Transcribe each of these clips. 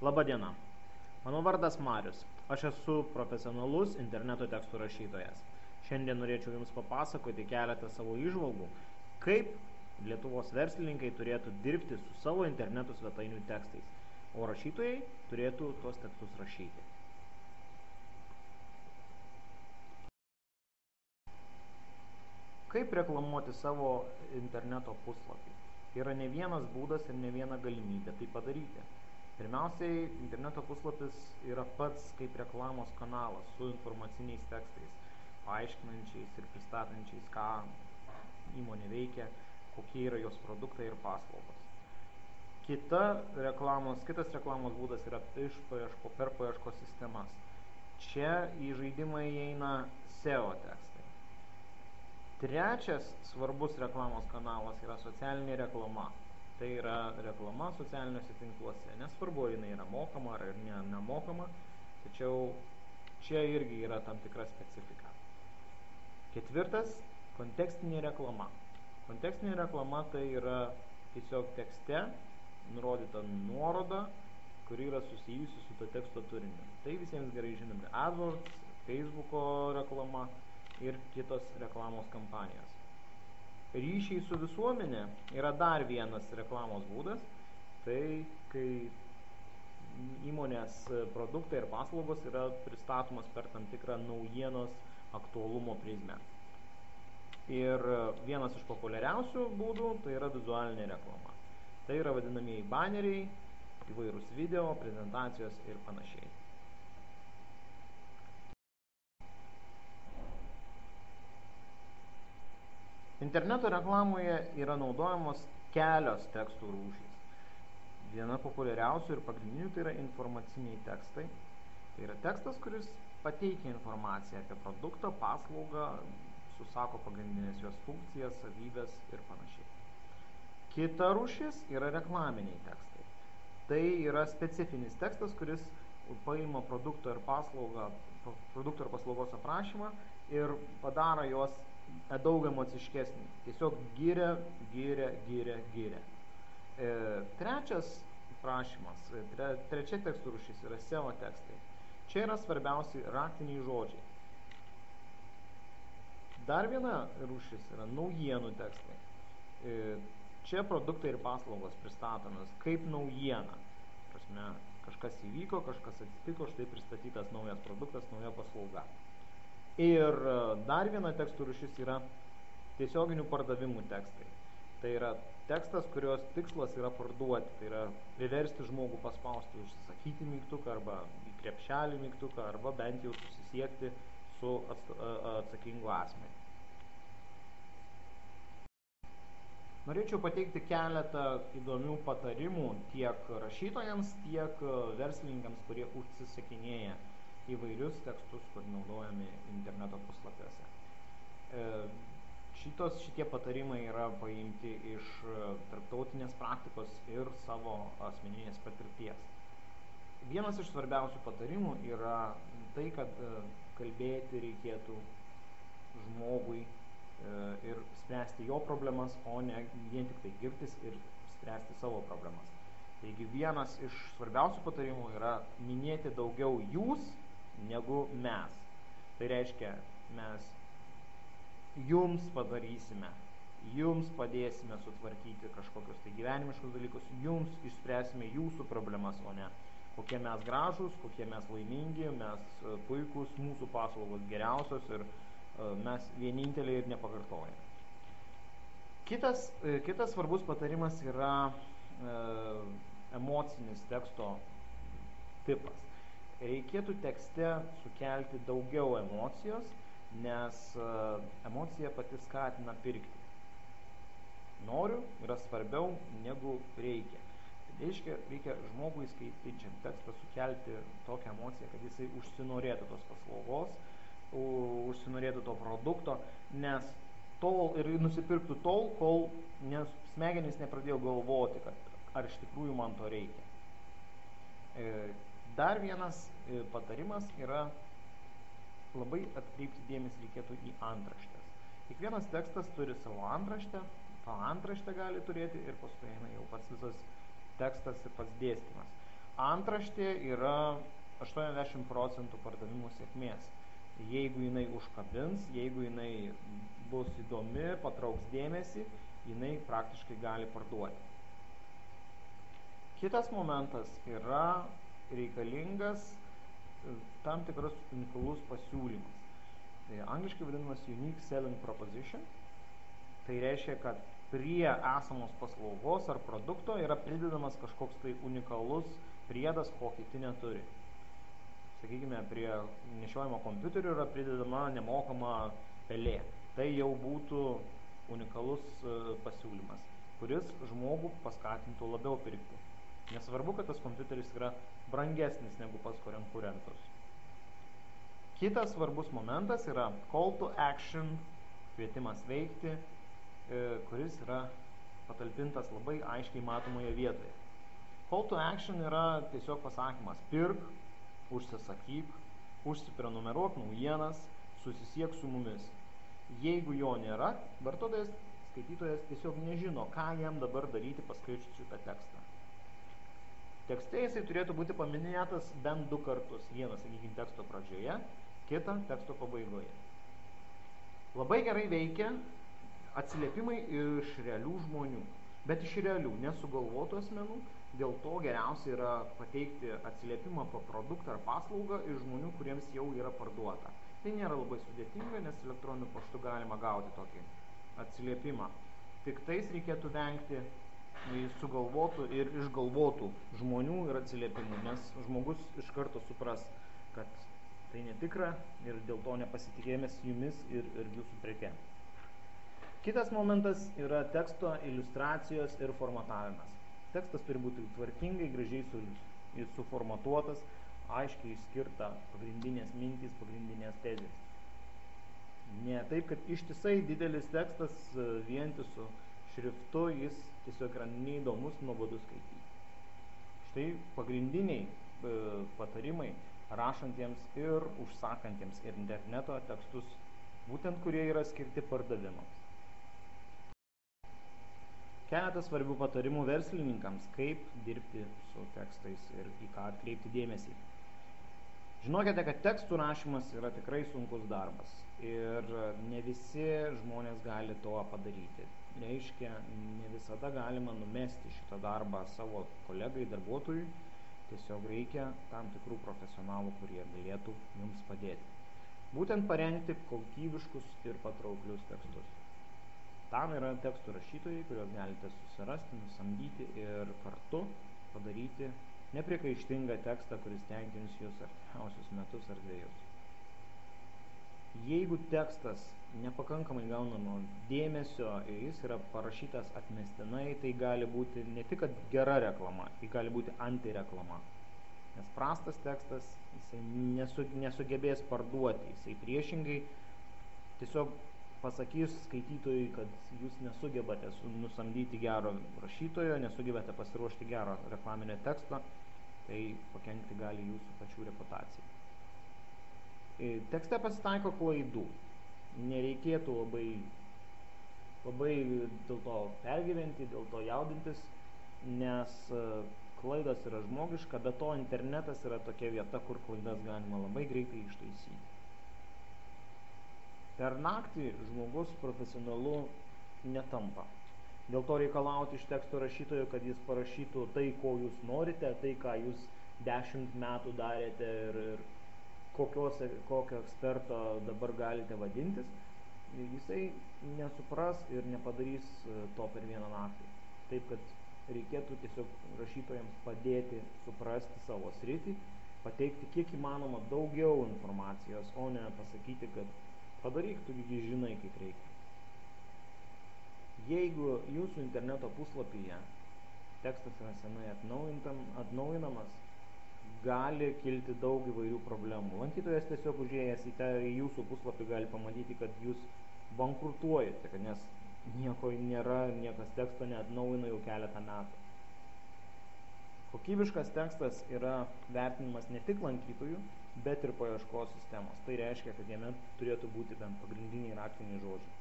Labą dieną. Mano vardas Marius. Aš esu profesionalus interneto tekstų rašytojas. Šiandien norėčiau Jums papasakoti keletą savo įžvalgų, kaip Lietuvos verslininkai turėtų dirbti su savo interneto svetainių tekstais, o rašytojai turėtų tuos tekstus rašyti. Kaip reklamuoti savo interneto puslapį? Yra ne vienas būdas ir ne viena galimybė tai padaryti. Pirmiausiai, interneto puslapis yra pats kaip reklamos kanalas su informaciniais tekstais, paaiškinančiais ir pristatančiais, ką įmonė veikia, kokie yra jos produktai ir paslaugos. Kitas reklamos būdas yra per paieškos sistemas. Čia į žaidimą įeina SEO tekstai. Trečias svarbus reklamos kanalas yra socialinė reklama. Tai yra reklama socialiniuose tinkluose. Nesvarbu, ar jinai yra mokama ar nemokama, tačiau čia irgi yra tam tikra specifika. Ketvirtas – kontekstinė reklama. Kontekstinė reklama tai yra tiesiog tekste nurodyta nuoroda, kuri yra susijusi su to teksto turiniu. Tai visiems gerai žinomi AdWords, Facebooko reklama ir kitos reklamos kampanijos. Ryšiai su visuomenė yra dar vienas reklamos būdas, tai kai įmonės produktai ir paslaugos yra pristatomas per tam tikrą naujienos aktualumo prizmę. Ir vienas iš populiariausių būdų tai yra vizualinė reklama. Tai yra vadinamieji baneriai, įvairūs video, prezentacijos ir panašiai. Interneto reklamoje yra naudojamos kelios tekstų rūšys. Viena populiariausių ir pagrindinių tai yra informaciniai tekstai. Tai yra tekstas, kuris pateikia informaciją apie produktą, paslaugą, susako pagrindinės jos funkcijas, savybės ir panašiai. Kita rūšis yra reklaminiai tekstai. Tai yra specifinis tekstas, kuris paima produkto ir paslaugos aprašymą ir padaro jos daug emociškesnį. Tiesiog giria. Trečia tekstų rūšis yra SEO tekstai. Čia yra svarbiausi raktiniai žodžiai. Dar viena rūšis yra naujienų tekstai. Čia produktai ir paslaugos pristatomas kaip naujiena. Prasme, kažkas įvyko, kažkas atsitiko, štai pristatytas naujas produktas, nauja paslauga. Ir dar viena tekstų rūšis yra tiesioginių pardavimų tekstai. Tai yra tekstas, kurios tikslas yra parduoti. Tai yra priversti žmogų paspausti užsisakyti mygtuką arba į krepšelį mygtuką arba bent jau susisiekti su atsakingu asmeniu. Norėčiau pateikti keletą įdomių patarimų tiek rašytojams, tiek verslininkams, kurie užsisakinėja įvairius tekstus, kur naudojami interneto puslapiuose. Šitie patarimai yra paimti iš tarptautinės praktikos ir savo asmeninės patirties. Vienas iš svarbiausių patarimų yra tai, kad kalbėti reikėtų žmogui ir spręsti jo problemas, o ne vien tik tai girtis ir spręsti savo problemas. Taigi vienas iš svarbiausių patarimų yra minėti daugiau jūs negu mes. Tai reiškia, mes jums padarysime, jums padėsime sutvarkyti kažkokius tai gyvenimiškus dalykus, jums išspręsime jūsų problemas, o ne kokie mes gražūs, kokie mes laimingi, mes puikūs, mūsų paslaugos geriausios ir mes vieninteliai ir nepakartojami. Kitas svarbus patarimas yra emocinis teksto tipas. Reikėtų tekste sukelti daugiau emocijos, nes emocija pati skatina pirkti. Noriu yra svarbiau negu reikia. Reikia žmogui skaityčiam tekstą sukelti tokią emociją, kad jisai užsinorėtų tos paslaugos, užsinorėtų to produkto, nes ir nusipirktų tol, kol smegenys nepradėjo galvoti, kad ar iš tikrųjų man to reikia. Dar vienas patarimas yra labai atkreipti dėmesį reikėtų į antraštės. Kiekvienas tekstas turi savo antraštę, tą antraštę gali turėti ir paskui eina jau pats visas tekstas ir pats dėstymas. antraštė yra 80 procentų pardavimų sėkmės. Jeigu jinai užkabins, jeigu jinai bus įdomi, patrauks dėmesį, jinai praktiškai gali parduoti. Kitas momentas yra reikalingas tam tikras unikalus pasiūlymas. Tai angliškai vadinamas unique selling proposition. Tai reiškia, kad prie esamos paslaugos ar produkto yra pridedamas kažkoks tai unikalus priedas, ko kiti neturi. Sakykime, prie nešiojimo kompiuterio yra pridedama nemokama pelė. Tai jau būtų unikalus pasiūlymas, kuris žmogų paskatintų labiau pirkti. Nesvarbu, kad tas kompiuteris yra brangesnis negu pas konkurentus. Kitas svarbus momentas yra call to action, kvietimas veikti, kuris yra patalpintas labai aiškiai matomoje vietoje. Call to action yra tiesiog pasakymas: pirk, užsisakyk, užsiprenumeruok naujienas, susisiek su mumis. Jeigu jo nėra, vartotojas, skaitytojas tiesiog nežino, ką jam dabar daryti paskaičius šitą tekstą. Tekste jisai turėtų būti paminėtas bent 2 kartus. Vieną, sakykime, teksto pradžioje, kitą teksto pabaigoje. Labai gerai veikia atsiliepimai iš realių žmonių, bet iš realių, nesugalvotų asmenų. Dėl to geriausia yra pateikti atsiliepimą po produktą ar paslaugą iš žmonių, kuriems jau yra parduota. Tai nėra labai sudėtinga, nes elektroniniu paštu galima gauti tokį atsiliepimą. Tik tais reikėtų vengti sugalvotų ir išgalvotų žmonių ir atsiliepimų, nes žmogus iš karto supras, kad tai netikra ir dėl to nepasitikėjimas jumis ir jūsų preke. Kitas momentas yra teksto iliustracijos ir formatavimas. Tekstas turi būti tvarkingai, gražiai suformatuotas, aiškiai išskirta pagrindinės mintys, pagrindinės tezės. Ne taip, kad ištisai didelis tekstas vientisu šriftu, jis tiesiog yra neįdomus, nuobodus skaityti. Štai pagrindiniai patarimai rašantiems ir užsakantiems interneto tekstus, būtent kurie yra skirti pardavimams. Keletas svarbių patarimų verslininkams, kaip dirbti su tekstais ir į ką atkreipti dėmesį. Žinokite, kad tekstų rašymas yra tikrai sunkus darbas ir ne visi žmonės gali to padaryti. Reiškia, ne visada galima numesti šitą darbą savo kolegai, darbuotojui. Tiesiog reikia tam tikrų profesionalų, kurie galėtų jums padėti. Būtent parengti kokybiškus ir patrauklius tekstus. Tam yra tekstų rašytojai, kuriuos galite susirasti, nusamdyti ir kartu padaryti nepriekaištingą tekstą, kuris tenkins jūs artimiausius metus ar 2. Jeigu tekstas nepakankamai gauna dėmesio ir jis yra parašytas atmestinai, tai gali būti ne tik gera reklama, tai gali būti antireklama. Nes prastas tekstas jisai nesugebės parduoti, jisai priešingai tiesiog pasakys skaitytojui, kad jūs nesugebate nusamdyti gero rašytojo, nesugebate pasiruošti gero reklaminio teksto, tai pakenkti gali jūsų pačių reputacijai. Tekste pasitaiko klaidų. Nereikėtų labai dėl to pergyventi, dėl to jaudintis, nes klaidos yra žmogiška, bet to internetas yra tokia vieta, kur klaidas galima labai greitai ištaisyti. Per naktį žmogus profesionalu netampa. Dėl to reikalauti iš teksto rašytojo, kad jis parašytų tai, ko jūs norite, tai, ką jūs 10 metų darėte ir kokio eksperto dabar galite vadintis, jisai nesupras ir nepadarys to per vieną naktį. Taip, kad reikėtų tiesiog rašytojams padėti suprasti savo sritį, pateikti kiek įmanoma daugiau informacijos, o ne pasakyti, kad padaryk, tugi žinai, kaip reikia. Jeigu jūsų interneto puslapyje tekstas yra senai atnaujinamas, gali kilti daug įvairių problemų. Lankytojas tiesiog užėjęs į jūsų puslapį gali pamatyti, kad jūs bankrutuojate, nes nieko nėra, niekas teksto neatnaujina jau keletą metų. Kokybiškas tekstas yra vertinimas ne tik lankytojų, bet ir paieškos sistemos. Tai reiškia, kad jame turėtų būti bent pagrindiniai raktiniai žodžiai.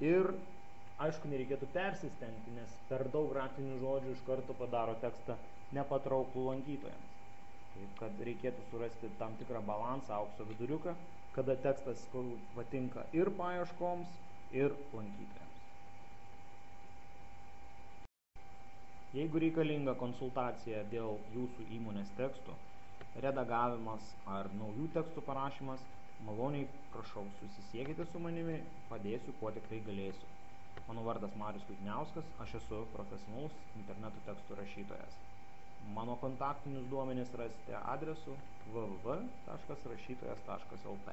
Ir Aišku, nereikėtų persistengti, nes per daug raktinių žodžių iš karto padaro tekstą nepatrauklų lankytojams. Taip, kad reikėtų surasti tam tikrą balansą, aukso viduriuką, kada tekstas patinka ir paieškoms, ir lankytojams. Jeigu reikalinga konsultacija dėl jūsų įmonės tekstų, redagavimas ar naujų tekstų parašymas, maloniai prašau, susisiekite su manimi, padėsiu, kuo tikrai galėsiu. Mano vardas Marius Kutniauskas, aš esu profesionalus interneto tekstų rašytojas. Mano kontaktinius duomenis rasite adresu www.rašytojas.lt.